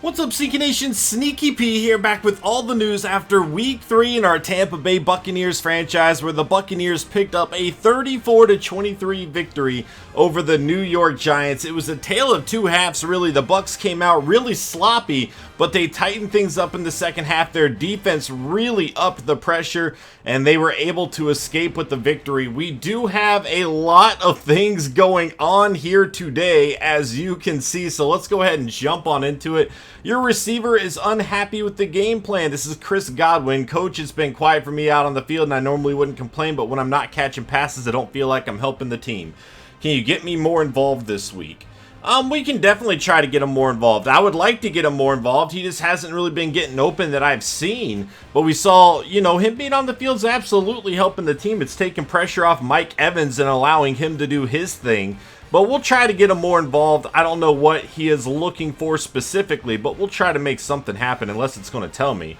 What's up, SnEaKyNation? SnEaKy P here, back with all the news after Week 3 in our Tampa Bay Buccaneers franchise, where the Buccaneers picked up a 34-23 victory over the New York Giants. It was a tale of two halves, really. The Bucs came out really sloppy, but they tightened things up in the second half. Their defense really upped the pressure, and they were able to escape with the victory. We do have a lot of things going on here today, as you can see, so let's go ahead and jump on into it. Your receiver is unhappy with the game plan. This is Chris Godwin. Coach has been quiet for me out on the field, and I normally wouldn't complain, but when I'm not catching passes, I don't feel like I'm helping the team. Can you get me more involved this week? We can definitely try to get him more involved. I would like to get him more involved. He just hasn't really been getting open that I've seen. But we saw, him being on the field is absolutely helping the team. It's taking pressure off Mike Evans and allowing him to do his thing. But we'll try to get him more involved. I don't know what he is looking for specifically, but we'll try to make something happen unless it's going to tell me.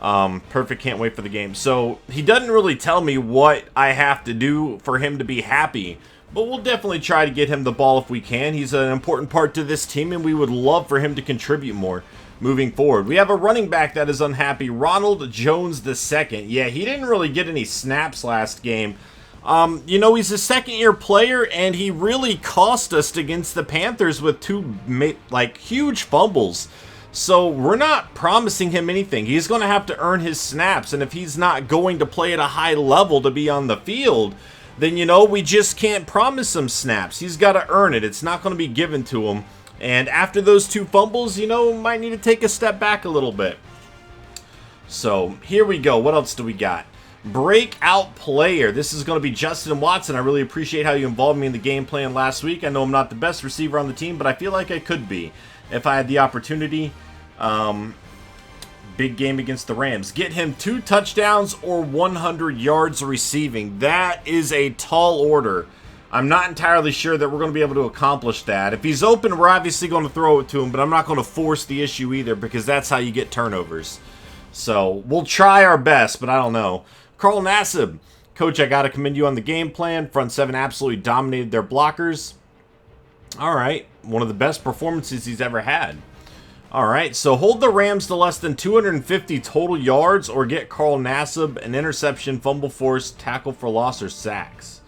Perfect, can't wait for the game. So he doesn't really tell me what I have to do for him to be happy. But we'll definitely try to get him the ball if we can. He's an important part to this team, and we would love for him to contribute more moving forward. We have a running back that is unhappy, Ronald Jones II. Yeah, he didn't really get any snaps last game. He's a second-year player, and he really cost us against the Panthers with two, huge fumbles. So we're not promising him anything. He's going to have to earn his snaps, and if he's not going to play at a high level to be on the field, then, we just can't promise him snaps. He's got to earn it. It's not going to be given to him. And after those two fumbles, might need to take a step back a little bit. So here we go. What else do we got? Breakout player. This is going to be Justin Watson. I really appreciate how you involved me in the game plan last week. I know I'm not the best receiver on the team, but I feel like I could be if I had the opportunity. Big game against the Rams. Get him 2 touchdowns or 100 yards receiving. That is a tall order. I'm not entirely sure that we're going to be able to accomplish that. If he's open, we're obviously going to throw it to him, but I'm not going to force the issue either, because that's how you get turnovers. So we'll try our best, but I don't know. Carl Nassib. Coach, I got to commend you on the game plan. Front 7 absolutely dominated their blockers. All right. One of the best performances he's ever had. All right. So hold the Rams to less than 250 total yards, or get Carl Nassib an interception, fumble force, tackle for loss, or sacks.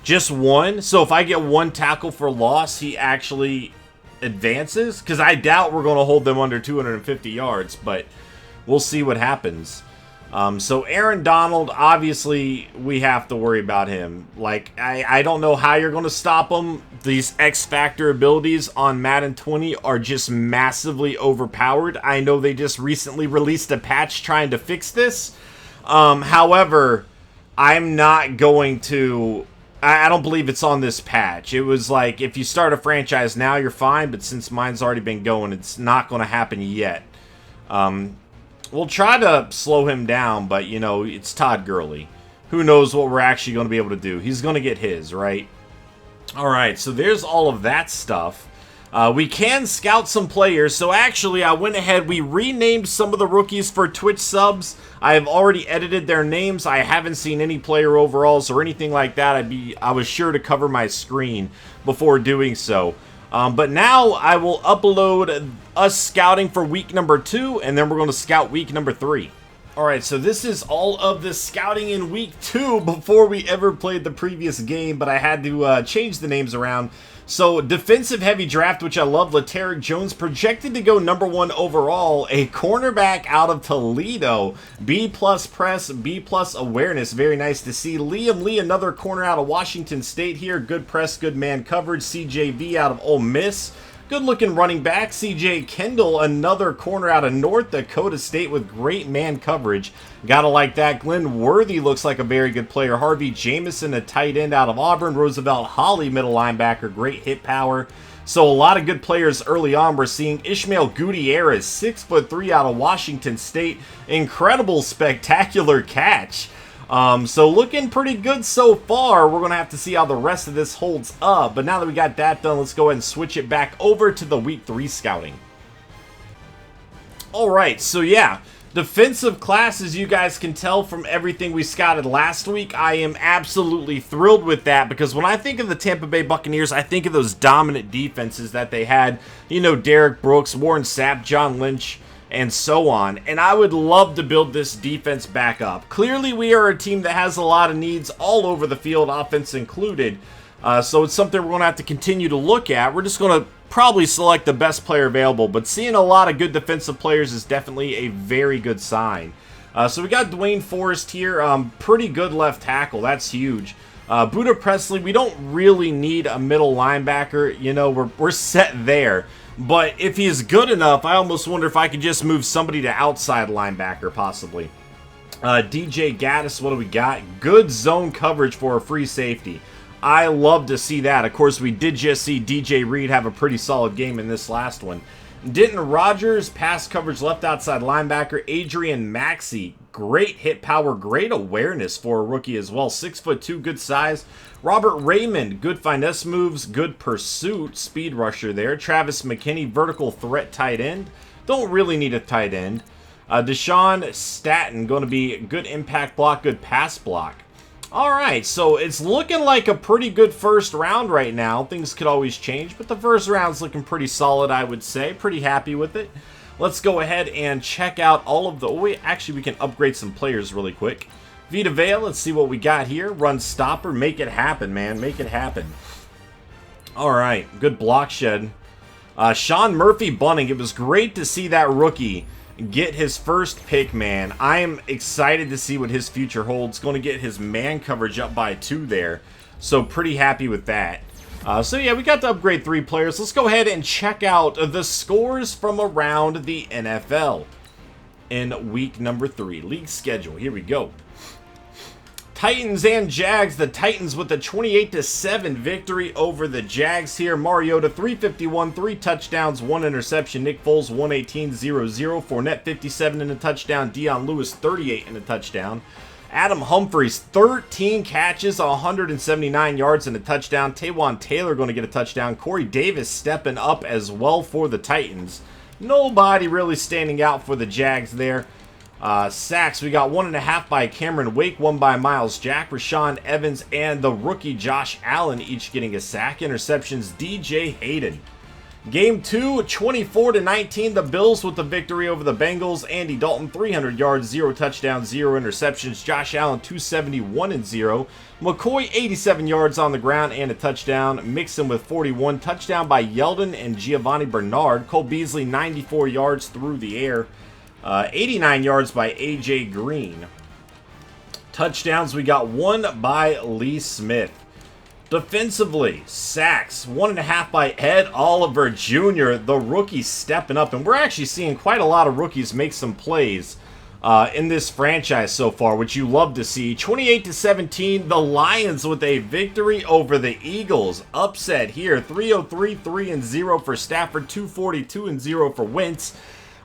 Just one? So if I get 1 tackle for loss, he actually advances? Because I doubt we're going to hold them under 250 yards, but we'll see what happens. So Aaron Donald, obviously, we have to worry about him. I don't know how you're going to stop him. These X-Factor abilities on Madden 20 are just massively overpowered. I know they just recently released a patch trying to fix this. However, I'm not going to... I don't believe it's on this patch. It was like, if you start a franchise now, you're fine, but since mine's already been going, it's not going to happen yet. We'll try to slow him down, but, it's Todd Gurley. Who knows what we're actually going to be able to do. He's going to get his, right? All right, so there's all of that stuff. We can scout some players. So actually, I went ahead. We renamed some of the rookies for Twitch subs. I have already edited their names. I haven't seen any player overalls or anything like that. I was sure to cover my screen before doing so. But now I will upload us scouting for week number 2, and then we're going to scout week number 3. Alright, so this is all of the scouting in week 2 before we ever played the previous game, but I had to change the names around. So, defensive heavy draft, which I love. Lateric Jones projected to go number 1 overall. A cornerback out of Toledo. B+ press, B+ awareness. Very nice to see. Liam Lee, another corner out of Washington State here. Good press, good man coverage. CJV out of Ole Miss. Good looking running back. CJ Kendall, another corner out of North Dakota State with great man coverage. Gotta like that. Glenn Worthy looks like a very good player. Harvey Jamison, a tight end out of Auburn. Roosevelt Holly, middle linebacker. Great hit power. So a lot of good players early on. We're seeing Ishmael Gutierrez, 6'3" out of Washington State. Incredible, spectacular catch. So looking pretty good so far. We're going to have to see how the rest of this holds up. But now that we got that done, let's go ahead and switch it back over to the week 3 scouting. Alright, so yeah. Defensive class, as you guys can tell from everything we scouted last week, I am absolutely thrilled with that, because when I think of the Tampa Bay Buccaneers, I think of those dominant defenses that they had. You know, Derek Brooks, Warren Sapp, John Lynch, and so on. And I would love to build this defense back up. Clearly, we are a team that has a lot of needs all over the field, offense included. So it's something we're going to have to continue to look at. We're just going to probably select the best player available, but seeing a lot of good defensive players is definitely a very good sign. So we got Dwayne Forrest here, pretty good left tackle, that's huge. Buda Presley, we don't really need a middle linebacker, you know, we're set there. But if he is good enough, I almost wonder if I could just move somebody to outside linebacker, possibly. DJ Gaddis, what do we got? Good zone coverage for a free safety. I love to see that. Of course, we did just see DJ Reed have a pretty solid game in this last one. Denton Rogers, pass coverage left outside linebacker. Adrian Maxey, great hit power, great awareness for a rookie as well. 6'2", good size. Robert Raymond, good finesse moves, good pursuit, speed rusher there. Travis McKinney, vertical threat tight end. Don't really need a tight end. Deshaun Staten, going to be good impact block, good pass block. Alright, so it's looking like a pretty good first round right now. Things could always change, but the first round's looking pretty solid, I would say. Pretty happy with it. Let's go ahead and check out all of the... Oh, wait, actually, we can upgrade some players really quick. Vita Vea, let's see what we got here. Run stopper, make it happen, man. Make it happen. Alright, good block shed. Sean Murphy Bunting, it was great to see that rookie get his first pick, man. I am excited to see what his future holds. Going to get his man coverage up by 2 there. So pretty happy with that. So yeah, we got to upgrade 3 players. Let's go ahead and check out the scores from around the NFL in week number 3. League schedule. Here we go. Titans and Jags. The Titans with a 28-7 victory over the Jags here. Mariota, 351, 3 touchdowns, 1 interception. Nick Foles, 118-0-0. Fournette, 57 and a touchdown. Dion Lewis, 38 and a touchdown. Adam Humphries, 13 catches, 179 yards and a touchdown. Taywan Taylor going to get a touchdown. Corey Davis stepping up as well for the Titans. Nobody really standing out for the Jags there. Sacks, we got 1.5 by Cameron Wake, 1 by Miles Jack, Rashaan Evans, and the rookie Josh Allen each getting a sack. Interceptions, DJ Hayden. Game 2, 24-19, the Bills with the victory over the Bengals. Andy Dalton, 300 yards, 0 touchdowns, 0 interceptions. Josh Allen, 271-0. McCoy, 87 yards on the ground and a touchdown. Mixon with 41. Touchdown by Yeldon and Giovanni Bernard. Cole Beasley, 94 yards through the air. 89 yards by A.J. Green. Touchdowns, we got 1 by Lee Smith. Defensively, sacks, 1.5 by Ed Oliver Jr., the rookie stepping up. And we're actually seeing quite a lot of rookies make some plays in this franchise so far, which you love to see. 28-17, the Lions with a victory over the Eagles. Upset here, 303, 3-0 for Stafford, 242-0 for Wentz.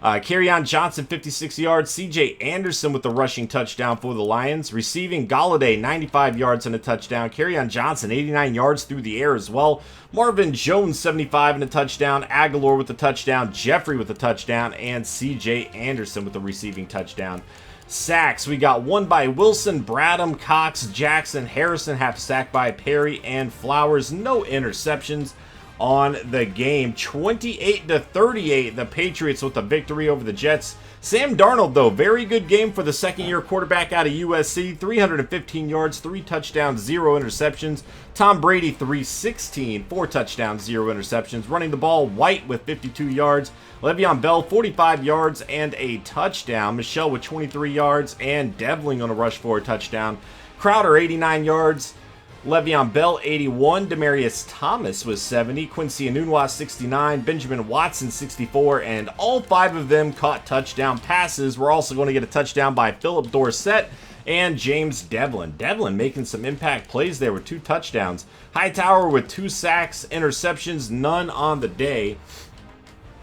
Kerryon Johnson, 56 yards. C.J. Anderson with the rushing touchdown for the Lions. Receiving, Galladay, 95 yards and a touchdown. Kerryon Johnson, 89 yards through the air as well. Marvin Jones, 75 and a touchdown. Aguilar with the touchdown. Jeffrey with the touchdown. And C.J. Anderson with the receiving touchdown. Sacks, we got 1 by Wilson, Bradham, Cox, Jackson, Harrison, half sack by Perry, and Flowers. No interceptions on the game. 28-38, the Patriots with the victory over the Jets. Sam Darnold, though, very good game for the second-year quarterback out of USC. 315 yards, 3 touchdowns, 0 interceptions. Tom Brady, 316, 4 touchdowns, 0 interceptions. Running the ball, White with 52 yards. Le'Veon Bell, 45 yards and a touchdown. Michelle with 23 yards, and Devlin on a rush for a touchdown. Crowder, 89 yards. Le'Veon Bell, 81. Demaryius Thomas was 70. Quincy Enunwa, 69. Benjamin Watson, 64. And all 5 of them caught touchdown passes. We're also going to get a touchdown by Philip Dorsett and James Devlin. Devlin making some impact plays there with 2 touchdowns. Hightower with 2 sacks, interceptions, none on the day.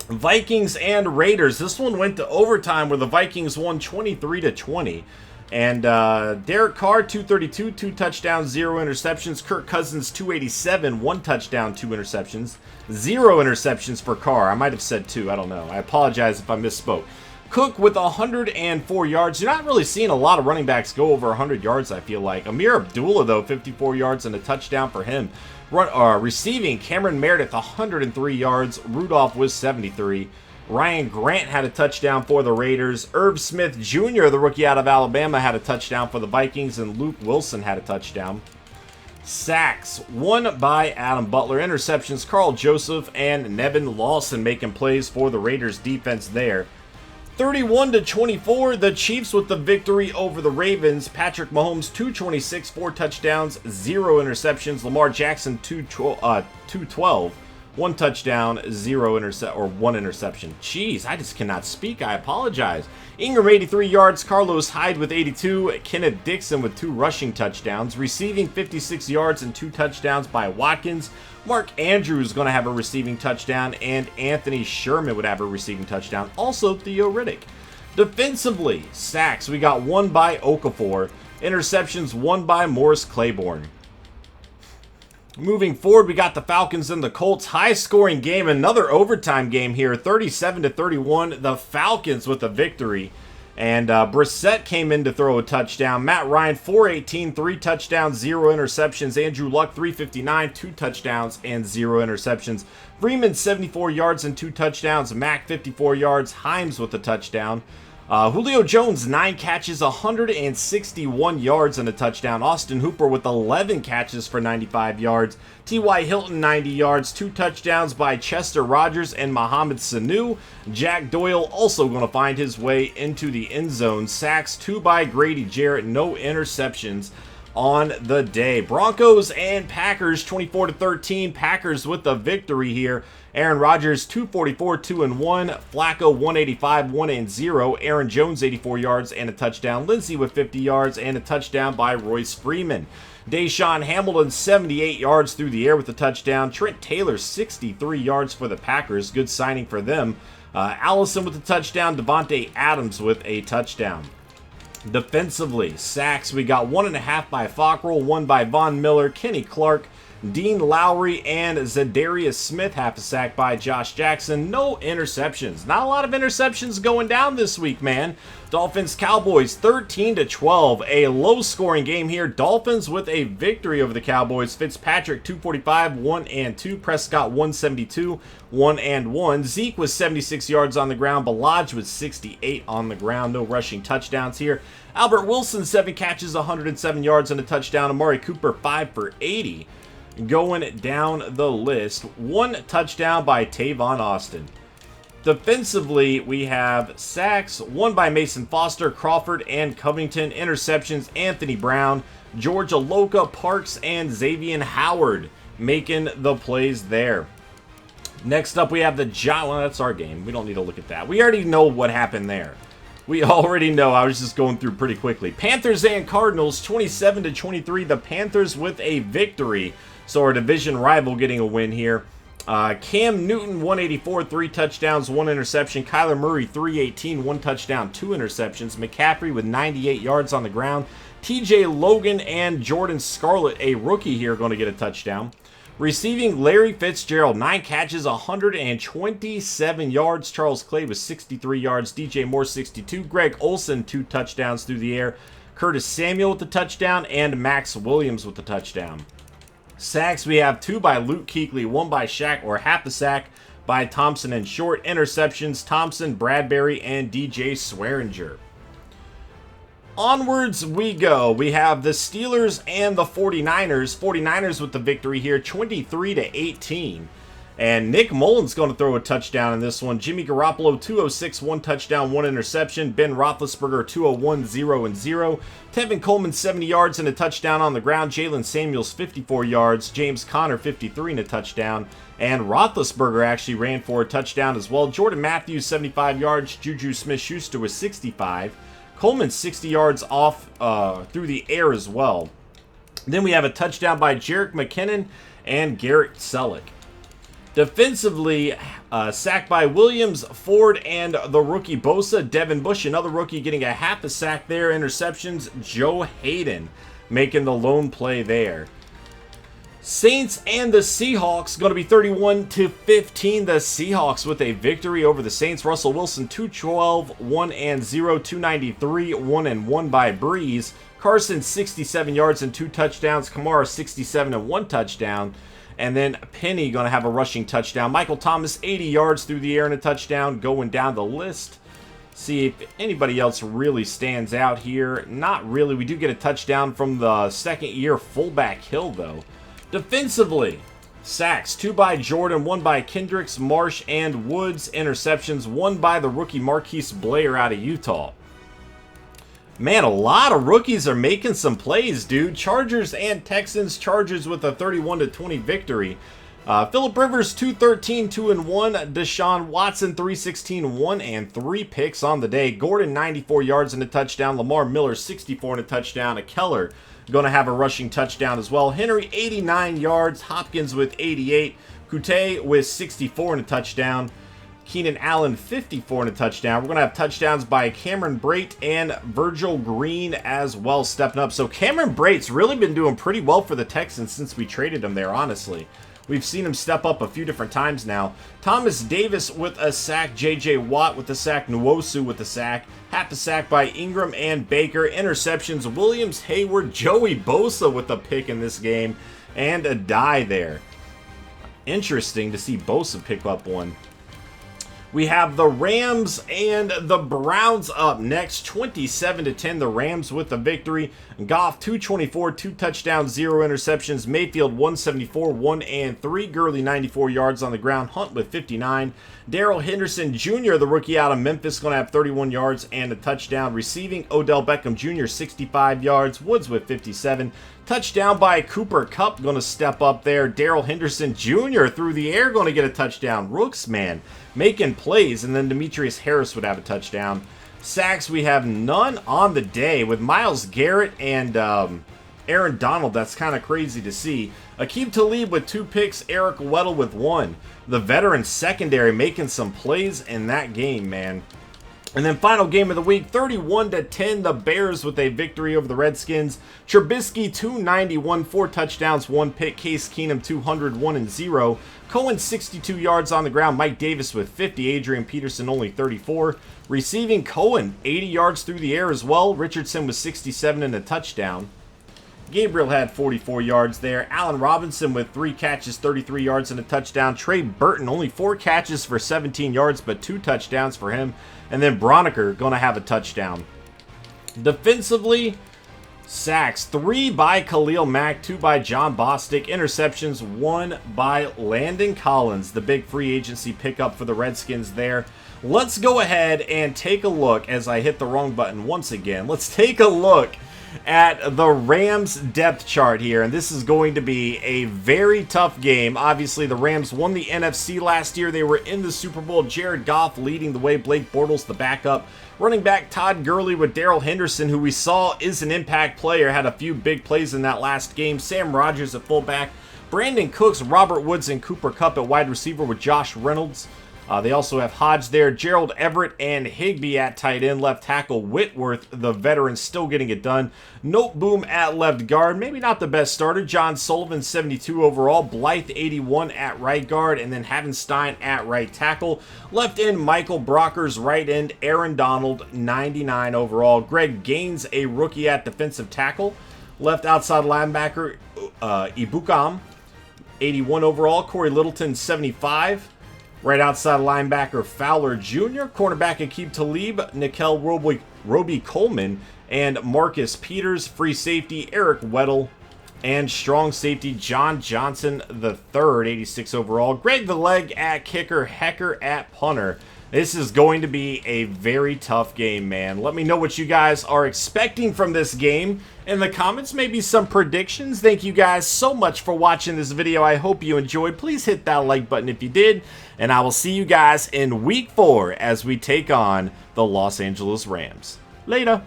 Vikings and Raiders. This one went to overtime where the Vikings won 23-20. And Derek Carr, 232, 2 touchdowns, 0 interceptions. Kirk Cousins, 287, 1 touchdown, 2 interceptions. 0 interceptions for Carr. I might have said 2, I don't know. I apologize if I misspoke. Cook with 104 yards. You're not really seeing a lot of running backs go over 100 yards, I feel like. Amir Abdullah, though, 54 yards and a touchdown for him. Receiving, Cameron Meredith, 103 yards. Rudolph was 73. Ryan Grant had a touchdown for the Raiders. Irv Smith Jr., the rookie out of Alabama, had a touchdown for the Vikings. And Luke Wilson had a touchdown. Sacks, one by Adam Butler. Interceptions, Carl Joseph and Nevin Lawson making plays for the Raiders defense there. 31-24, the Chiefs with the victory over the Ravens. Patrick Mahomes, 226, 4 touchdowns, 0 interceptions. Lamar Jackson, 212, 1 touchdown, 1 interception. Jeez, I just cannot speak. I apologize. Ingram, 83 yards. Carlos Hyde with 82. Kenneth Dixon with 2 rushing touchdowns. Receiving, 56 yards and 2 touchdowns by Watkins. Mark Andrews is going to have a receiving touchdown, and Anthony Sherman would have a receiving touchdown. Also, Theo Riddick. Defensively, sacks. We got 1 by Okafor. Interceptions, 1 by Morris Claiborne. Moving forward, we got the Falcons and the Colts. High-scoring game. Another overtime game here. 37-31. The Falcons with a victory. And Brissett came in to throw a touchdown. Matt Ryan, 418, 3 touchdowns, 0 interceptions. Andrew Luck, 359, 2 touchdowns and 0 interceptions. Freeman, 74 yards and 2 touchdowns. Mack, 54 yards. Himes with a touchdown. Julio Jones, 9 catches, 161 yards and a touchdown. Austin Hooper with 11 catches for 95 yards. T.Y. Hilton, 90 yards, 2 touchdowns by Chester Rogers and Mohamed Sanu. Jack Doyle also going to find his way into the end zone. Sacks, 2 by Grady Jarrett, no interceptions on the day. Broncos and Packers, 24-13. Packers with the victory here. Aaron Rodgers, 244, 2-1. Flacco, 185, 1-0. Aaron Jones, 84 yards and a touchdown. Lindsey with 50 yards and a touchdown by Royce Freeman. Deshaun Hamilton, 78 yards through the air with a touchdown. Trent Taylor, 63 yards for the Packers. Good signing for them. Allison with a touchdown. Devontae Adams with a touchdown. Defensively, sacks. We got 1.5 by Fackrell, 1 by Von Miller, Kenny Clark, Dean Lowry, and Zadarius Smith. Half a sack by Josh Jackson. No interceptions. Not a lot of interceptions going down this week, man. Dolphins Cowboys 13-12. A low-scoring game here. Dolphins with a victory over the Cowboys. Fitzpatrick 245, 1-2. Prescott 172, 1-1. Zeke was 76 yards on the ground. Ballage was 68 on the ground. No rushing touchdowns here. Albert Wilson 7 catches, 107 yards and a touchdown. Amari Cooper 5 for 80. Going down the list, 1 touchdown by Tavon Austin. Defensively, we have sacks, 1 by Mason Foster, Crawford, and Covington. Interceptions, Anthony Brown, George Aloka, Parks, and Xavier Howard making the plays there. Next up, we have the Giants. Well, that's our game. We don't need to look at that. We already know what happened there. We already know. I was just going through pretty quickly. Panthers and Cardinals, 27-23. The Panthers with a victory. So our division rival getting a win here. Cam Newton, 184, 3 touchdowns, 1 interception. Kyler Murray, 318, 1 touchdown, 2 interceptions. McCaffrey with 98 yards on the ground. TJ Logan and Jordan Scarlett, a rookie here, going to get a touchdown. Receiving, Larry Fitzgerald, 9 catches, 127 yards. Charles Clay with 63 yards. DJ Moore, 62. Greg Olsen, 2 touchdowns through the air. Curtis Samuel with the touchdown, and Max Williams with the touchdown. Sacks, we have 2 by Luke Kuechly, 1 by Shaq, or half a sack by Thompson and Short. Interceptions, Thompson, Bradbury, and DJ Swearinger. Onwards we go. We have the Steelers and the 49ers. 49ers with the victory here, 23-18. And Nick Mullins going to throw a touchdown in this one. Jimmy Garoppolo, 206, 1 touchdown, 1 interception. Ben Roethlisberger, 201, 0-0. Tevin Coleman, 70 yards and a touchdown on the ground. Jalen Samuels, 54 yards. James Conner, 53 and a touchdown. And Roethlisberger actually ran for a touchdown as well. Jordan Matthews, 75 yards. Juju Smith-Schuster was 65. Coleman, 60 yards off through the air as well. Then we have a touchdown by Jerick McKinnon and Garrett Selleck. Defensively, sacked by Williams, Ford, and the rookie Bosa. Devin Bush, another rookie, getting a half a sack there. Interceptions, Joe Hayden making the lone play there. Saints and the Seahawks going to be 31-15. The Seahawks with a victory over the Saints. Russell Wilson 212, 1-0, 293, 1-1 by Breeze. Carson 67 yards and 2 touchdowns. Kamara 67 and 1 touchdown. And then Penny going to have a rushing touchdown. Michael Thomas 80 yards through the air and a touchdown. Going down the list. See if anybody else really stands out here. Not really. We do get a touchdown from the second-year fullback Hill, though. Defensively, sacks, 2 by Jordan, 1 by Kendricks, Marsh, and Woods. Interceptions, 1 by the rookie Marquise Blair out of Utah. Man, a lot of rookies are making some plays, dude. Chargers and Texans. Chargers with a 31-20 victory. Phillip Rivers, 213, 2-1. Deshaun Watson, 316, 1 and 3 picks on the day. Gordon, 94 yards and a touchdown. Lamar Miller, 64 and a touchdown. A Keller going to have a rushing touchdown as well. Henry, 89 yards. Hopkins with 88. Kute with 64 and a touchdown. Keenan Allen, 54 and a touchdown. We're going to have touchdowns by Cameron Brate and Virgil Green as well, stepping up. So Cameron Brate's really been doing pretty well for the Texans since we traded him there, honestly. We've seen him step up a few different times now. Thomas Davis with a sack. J.J. Watt with a sack. Nwosu with a sack. Half a sack by Ingram and Baker. Interceptions. Williams, Hayward, Joey Bosa with a pick in this game. And a die there. Interesting to see Bosa pick up one. We have the Rams and the Browns up next. 27-10, the Rams with the victory. Goff, 224, 2 touchdowns, 0 interceptions. Mayfield, 174, 1 and 3. Gurley, 94 yards on the ground. Hunt with 59. Darrell Henderson Jr., the rookie out of Memphis, going to have 31 yards and a touchdown. Receiving, Odell Beckham Jr., 65 yards. Woods with 57. Touchdown by Cooper Kupp, going to step up there. Darrell Henderson Jr. through the air, going to get a touchdown. Rooks, man, making plays. And then Demetrius Harris would have a touchdown. Sacks, we have none on the day with Myles Garrett and Aaron Donald. That's kind of crazy to see. Aqib Talib with 2 picks. Eric Weddle with 1. The veteran secondary making some plays in that game, man. And then final game of the week, 31-10, the Bears with a victory over the Redskins. Trubisky, 291, 4 touchdowns, 1 pick. Case Keenum, 200, 1-0. Cohen, 62 yards on the ground. Mike Davis with 50. Adrian Peterson, only 34. Receiving, Cohen, 80 yards through the air as well. Richardson was 67 and a touchdown. Gabriel had 44 yards there. Allen Robinson with 3 catches, 33 yards and a touchdown. Trey Burton, only 4 catches for 17 yards, but 2 touchdowns for him. And then Broniker going to have a touchdown. Defensively, sacks, 3 by Khalil Mack, 2 by John Bostic. Interceptions, 1 by Landon Collins, the big free agency pickup for the Redskins there. Let's go ahead and take a look, as I hit the wrong button once again. Let's take a look at the Rams depth chart here, and this is going to be a very tough game. Obviously, the Rams won the NFC last year. They were in the Super Bowl. Jared Goff leading the way. Blake Bortles, the backup. Running back Todd Gurley with Darrell Henderson, who we saw is an impact player, had a few big plays in that last game. Sam Rodgers at fullback. Brandon Cooks, Robert Woods, and Cooper Kupp at wide receiver with Josh Reynolds. They also have Hodge there, Gerald Everett, and Higbee at tight end. Left tackle Whitworth, the veteran, still getting it done. Noteboom at left guard. Maybe not the best starter. John Sullivan, 72 overall. Blythe, 81 at right guard. And then Havenstein at right tackle. Left end, Michael Brockers. Right end, Aaron Donald, 99 overall. Greg Gaines, a rookie at defensive tackle. Left outside linebacker, Ibukam, 81 overall. Corey Littleton, 75. Right outside linebacker Fowler Jr., cornerback Aqib Talib, Nickel Roby Coleman, and Marcus Peters. Free safety Eric Weddle, and strong safety John Johnson III, 86 overall. Greg the Leg at kicker, Hecker at punter. This is going to be a very tough game, man. Let me know what you guys are expecting from this game in the comments. Maybe some predictions. Thank you guys so much for watching this video. I hope you enjoyed. Please hit that like button if you did. And I will see you guys in Week 4 as we take on the Los Angeles Rams. Later.